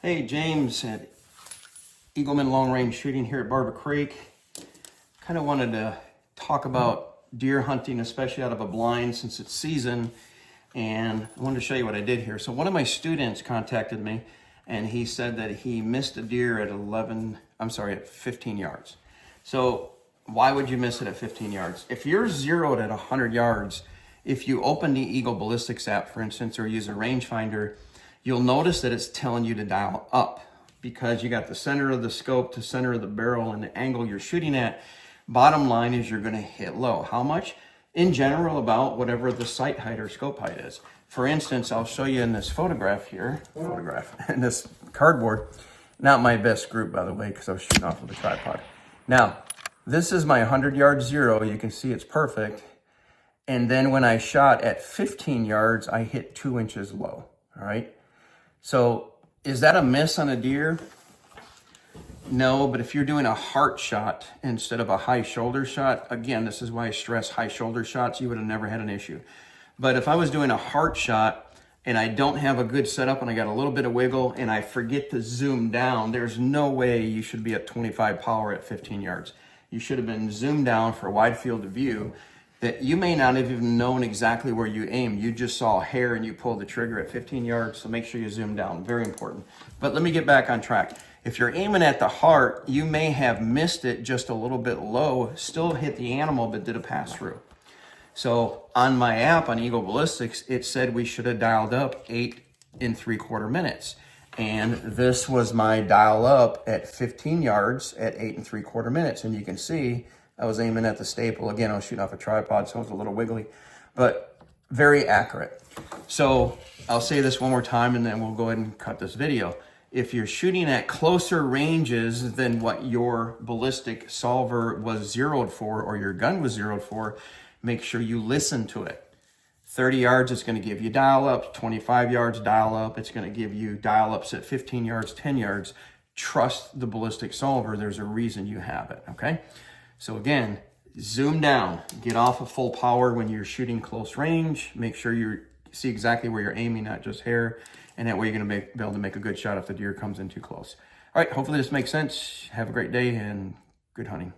Hey, James at Eagleman Long Range Shooting here at Barber Creek. Kind of wanted to talk about deer hunting, especially out of a blind since it's season. And I wanted to show you what I did here. So one of my students contacted me and he said that he missed a deer at 15 yards. So why would you miss it at 15 yards? If you're zeroed at 100 yards, if you open the Eagle Ballistics app, for instance, or use a rangefinder, you'll notice that it's telling you to dial up because you got the center of the scope to center of the barrel and the angle you're shooting at. Bottom line is you're going to hit low. How much? In general, about whatever the sight height or scope height is. For instance, I'll show you in this in this cardboard. Not my best group, by the way, because I was shooting off with a tripod. Now, this is my 100-yard zero. You can see it's perfect. And then when I shot at 15 yards, I hit 2 inches low, all right? So is that a miss on a deer? No, but if you're doing a heart shot instead of a high shoulder shot, again, this is why I stress high shoulder shots, you would have never had an issue. But if I was doing a heart shot and I don't have a good setup and I got a little bit of wiggle and I forget to zoom down, there's no way you should be at 25 power at 15 yards. You should have been zoomed down for a wide field of view that you may not have even known exactly where you aimed. You just saw a hair and you pulled the trigger at 15 yards, so make sure you zoom down, very important. But let me get back on track. If you're aiming at the heart, you may have missed it just a little bit low, still hit the animal, but did a pass through. So on my app on Eagle Ballistics, it said we should have dialed up 8 3/4 minutes. And this was my dial up at 15 yards at 8 3/4 minutes. And you can see I was aiming at the staple. Again, I was shooting off a tripod, so it was a little wiggly, but very accurate. So I'll say this one more time and then we'll go ahead and cut this video. If you're shooting at closer ranges than what your ballistic solver was zeroed for or your gun was zeroed for, make sure you listen to it. 30 yards, it's going to give you dial ups. 25 yards, dial up. It's going to give you dial ups at 15 yards, 10 yards. Trust the ballistic solver. There's a reason you have it, okay? So again, zoom down, get off of full power when you're shooting close range. Make sure you see exactly where you're aiming, not just hair. And that way you're gonna be able to make a good shot if the deer comes in too close. All right, hopefully this makes sense. Have a great day and good hunting.